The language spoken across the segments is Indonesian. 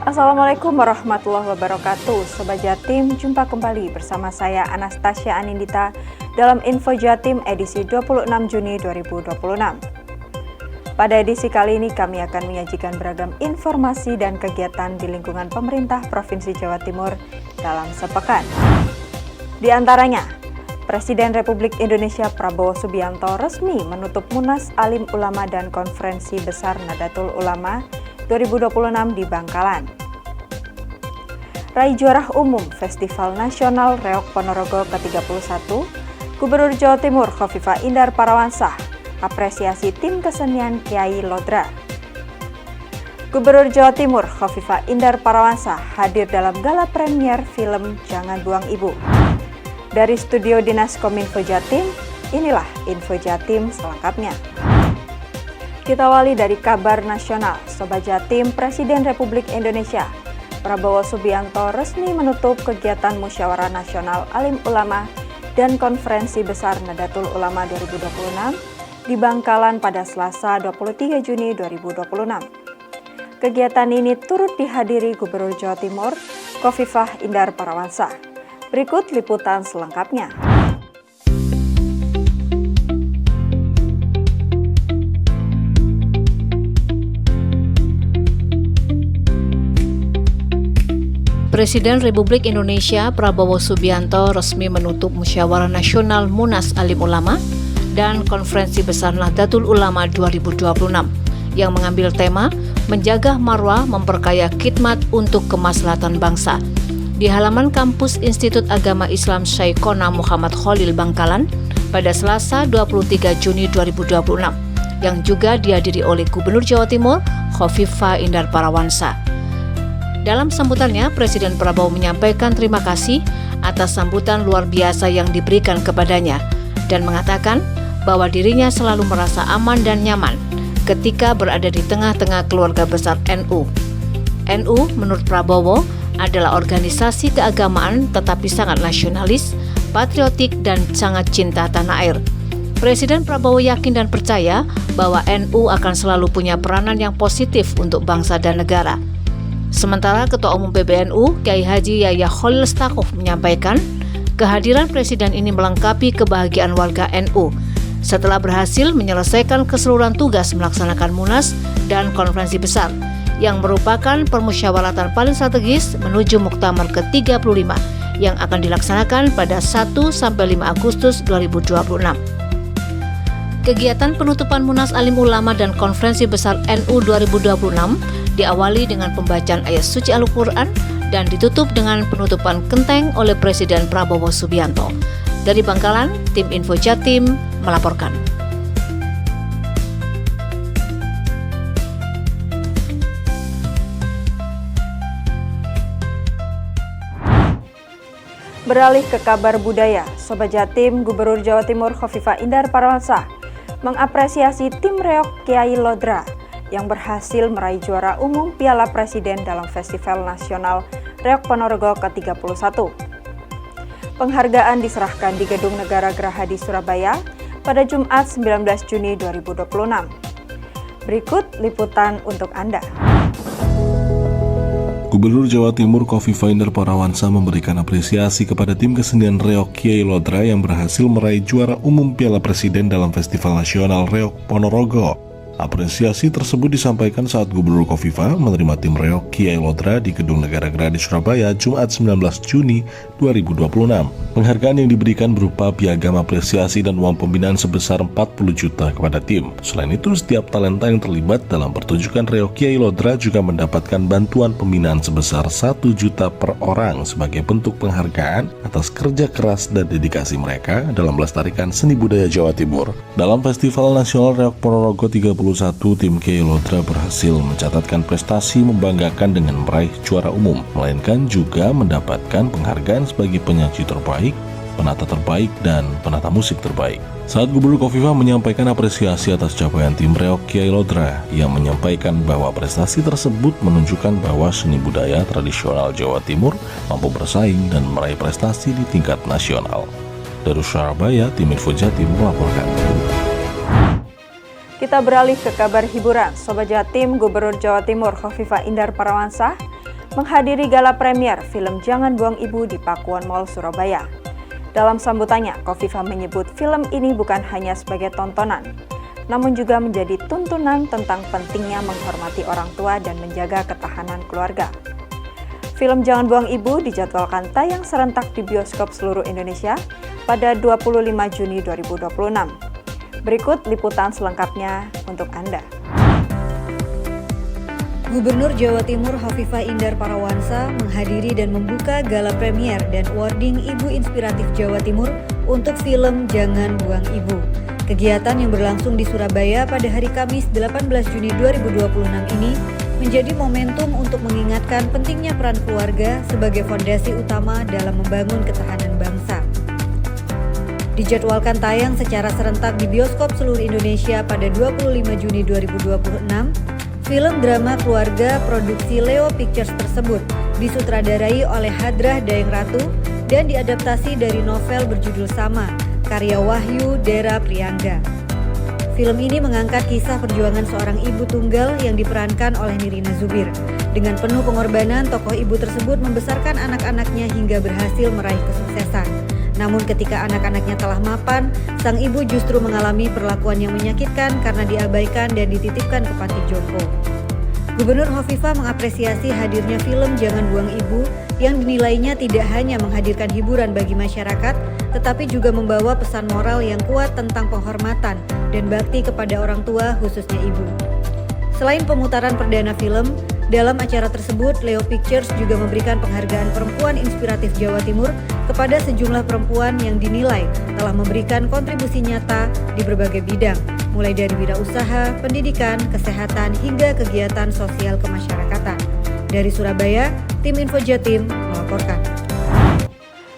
Assalamualaikum warahmatullahi wabarakatuh. Sobat Jatim, jumpa kembali bersama saya Anastasia Anindita dalam Info Jatim edisi 26 Juni 2026. Pada edisi kali ini kami akan menyajikan beragam informasi dan kegiatan di lingkungan pemerintah Provinsi Jawa Timur dalam sepekan. Di antaranya, Presiden Republik Indonesia Prabowo Subianto resmi menutup Munas Alim Ulama dan Konferensi Besar Nahdlatul Ulama 2026 di Bangkalan. Raih juara umum Festival Nasional Reok Ponorogo ke-31, Gubernur Jawa Timur Khofifah Indar Parawansa apresiasi tim kesenian Kiai Lodra. Gubernur Jawa Timur Khofifah Indar Parawansa hadir dalam gala premier film Jangan Buang Ibu. Dari studio Dinas Kominfo Jatim, inilah Info Jatim selengkapnya. Kita awali dari kabar nasional. Sobat Jatim, Presiden Republik Indonesia Prabowo Subianto resmi menutup kegiatan Musyawarah Nasional Alim Ulama dan Konferensi Besar Nahdlatul Ulama 2026 di Bangkalan pada Selasa 23 Juni 2026. Kegiatan ini turut dihadiri Gubernur Jawa Timur Khofifah Indar Parawansa. Berikut liputan selengkapnya. Presiden Republik Indonesia Prabowo Subianto resmi menutup Musyawarah Nasional Munas Alim Ulama dan Konferensi Besar Nahdlatul Ulama 2026 yang mengambil tema Menjaga Marwah Memperkaya Khidmat untuk Kemaslahatan Bangsa di halaman kampus Institut Agama Islam Syekhona Muhammad Khalil Bangkalan pada Selasa 23 Juni 2026 yang juga dihadiri oleh Gubernur Jawa Timur Khofifah Indar Parawansa. Dalam sambutannya, Presiden Prabowo menyampaikan terima kasih atas sambutan luar biasa yang diberikan kepadanya dan mengatakan bahwa dirinya selalu merasa aman dan nyaman ketika berada di tengah-tengah keluarga besar NU. NU, menurut Prabowo, adalah organisasi keagamaan tetapi sangat nasionalis, patriotik, dan sangat cinta tanah air. Presiden Prabowo yakin dan percaya bahwa NU akan selalu punya peranan yang positif untuk bangsa dan negara. Sementara Ketua Umum PBNU, Kiai Haji Yahya Khalil Stakuf menyampaikan, kehadiran Presiden ini melengkapi kebahagiaan warga NU setelah berhasil menyelesaikan keseluruhan tugas melaksanakan Munas dan Konferensi Besar yang merupakan permusyawaratan paling strategis menuju Muktamar ke-35 yang akan dilaksanakan pada 1-5 Agustus 2026. Kegiatan penutupan Munas Alim Ulama dan Konferensi Besar NU 2026 diawali dengan pembacaan ayat suci Al-Quran dan ditutup dengan penutupan kenteng oleh Presiden Prabowo Subianto. Dari Bangkalan, tim Info Jatim melaporkan. Beralih ke kabar budaya, Sobat Jatim, Gubernur Jawa Timur Khofifah Indar Parawansa mengapresiasi tim reok Kiai Lodra yang berhasil meraih juara umum Piala Presiden dalam Festival Nasional Reok Ponorogo ke-31. Penghargaan diserahkan di Gedung Negara Gerahadi Surabaya pada Jumat 19 Juni 2026. Berikut liputan untuk Anda. Gubernur Jawa Timur Khofifah Indar Parawansa memberikan apresiasi kepada tim kesenian reok Kiai Lodra yang berhasil meraih juara umum Piala Presiden dalam Festival Nasional Reok Ponorogo. Apresiasi tersebut disampaikan saat Gubernur Khofifah menerima tim reok Kiai Lodra di Gedung Negara Gerahadi Surabaya Jumat 19 Juni 2026. Penghargaan yang diberikan berupa piagam apresiasi dan uang pembinaan sebesar 40 juta kepada tim. Selain itu, setiap talenta yang terlibat dalam pertunjukan reok Kiai Lodra juga mendapatkan bantuan pembinaan sebesar 1 juta per orang sebagai bentuk penghargaan atas kerja keras dan dedikasi mereka dalam melestarikan seni budaya Jawa Timur. Dalam Festival Nasional Reok Ponorogo 31, tim Kiai Lodra berhasil mencatatkan prestasi membanggakan dengan meraih juara umum, melainkan juga mendapatkan penghargaan sebagai penyanyi terbaik, penata terbaik, dan penata musik terbaik. Saat Gubernur Khofifah menyampaikan apresiasi atas capaian tim reok Kiai Lodra, ia menyampaikan bahwa prestasi tersebut menunjukkan bahwa seni budaya tradisional Jawa Timur mampu bersaing dan meraih prestasi di tingkat nasional. Dari Surabaya, tim Info Jatim melaporkan. Kita beralih ke kabar hiburan. Sobat Jatim, Gubernur Jawa Timur Khofifah Indar Parawansa menghadiri gala premier film Jangan Buang Ibu di Pakuan Mall Surabaya. Dalam sambutannya, Khofifah menyebut film ini bukan hanya sebagai tontonan, namun juga menjadi tuntunan tentang pentingnya menghormati orang tua dan menjaga ketahanan keluarga. Film Jangan Buang Ibu dijadwalkan tayang serentak di bioskop seluruh Indonesia pada 25 Juni 2026. Berikut liputan selengkapnya untuk Anda. Gubernur Jawa Timur Khofifah Indar Parawansa menghadiri dan membuka gala premier dan awarding Ibu Inspiratif Jawa Timur untuk film Jangan Buang Ibu. Kegiatan yang berlangsung di Surabaya pada hari Kamis 18 Juni 2026 ini menjadi momentum untuk mengingatkan pentingnya peran keluarga sebagai fondasi utama dalam membangun ketahanan bangsa. Dijadwalkan tayang secara serentak di bioskop seluruh Indonesia pada 25 Juni 2026, film drama keluarga produksi Leo Pictures tersebut disutradarai oleh Hadrah Daeng Ratu dan diadaptasi dari novel berjudul sama, karya Wahyu Dera Priangga. Film ini mengangkat kisah perjuangan seorang ibu tunggal yang diperankan oleh Nirina Zubir. Dengan penuh pengorbanan, tokoh ibu tersebut membesarkan anak-anaknya hingga berhasil meraih kesuksesan. Namun ketika anak-anaknya telah mapan, sang ibu justru mengalami perlakuan yang menyakitkan karena diabaikan dan dititipkan ke panti jompo. Gubernur Khofifah mengapresiasi hadirnya film Jangan Buang Ibu yang dinilainya tidak hanya menghadirkan hiburan bagi masyarakat, tetapi juga membawa pesan moral yang kuat tentang penghormatan dan bakti kepada orang tua, khususnya ibu. Selain pemutaran perdana film, dalam acara tersebut, Leo Pictures juga memberikan penghargaan Perempuan Inspiratif Jawa Timur kepada sejumlah perempuan yang dinilai telah memberikan kontribusi nyata di berbagai bidang, mulai dari wirausaha, pendidikan, kesehatan, hingga kegiatan sosial kemasyarakatan. Dari Surabaya, tim Info Jatim melaporkan.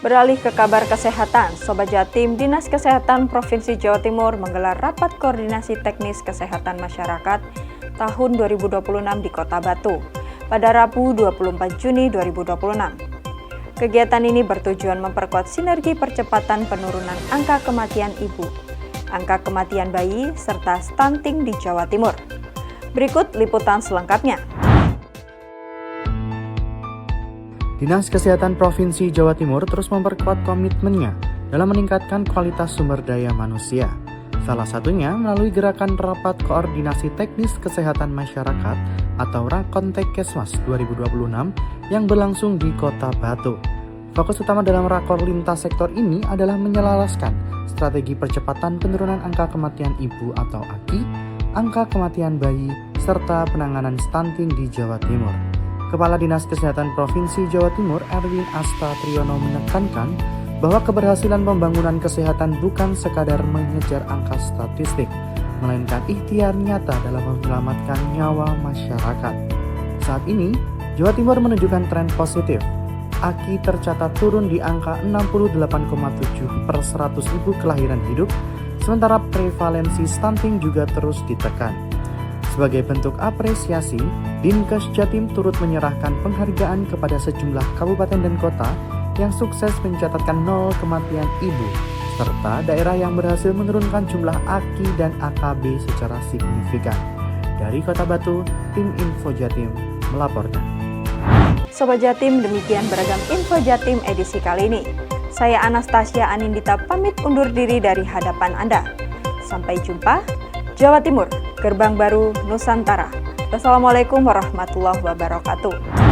Beralih ke kabar kesehatan, Sobat Jatim, Dinas Kesehatan Provinsi Jawa Timur menggelar rapat koordinasi teknis kesehatan masyarakat tahun 2026 di Kota Batu pada Rabu 24 Juni 2026. Kegiatan ini bertujuan memperkuat sinergi percepatan penurunan angka kematian ibu, angka kematian bayi, serta stunting di Jawa Timur. Berikut liputan selengkapnya. Dinas Kesehatan Provinsi Jawa Timur terus memperkuat komitmennya dalam meningkatkan kualitas sumber daya manusia. Salah satunya melalui gerakan Rapat Koordinasi Teknis Kesehatan Masyarakat atau Rakontekesmas 2026 yang berlangsung di Kota Batu. Fokus utama dalam rakor lintas sektor ini adalah menyelaraskan strategi percepatan penurunan angka kematian ibu atau AKI, angka kematian bayi, serta penanganan stunting di Jawa Timur. Kepala Dinas Kesehatan Provinsi Jawa Timur Erwin Asta Triyono menekankan bahwa keberhasilan pembangunan kesehatan bukan sekadar mengejar angka statistik, melainkan ikhtiar nyata dalam menyelamatkan nyawa masyarakat. Saat ini, Jawa Timur menunjukkan tren positif. AKI tercatat turun di angka 68,7 per 100 ribu kelahiran hidup, sementara prevalensi stunting juga terus ditekan. Sebagai bentuk apresiasi, Dinkes Jatim turut menyerahkan penghargaan kepada sejumlah kabupaten dan kota yang sukses mencatatkan nol kematian ibu, serta daerah yang berhasil menurunkan jumlah AKI dan AKB secara signifikan. Dari Kota Batu, tim Info Jatim melaporkan. Sobat Jatim, demikian beragam Info Jatim edisi kali ini. Saya Anastasia Anindita pamit undur diri dari hadapan Anda. Sampai jumpa. Jawa Timur, Gerbang Baru Nusantara. Wassalamualaikum warahmatullahi wabarakatuh.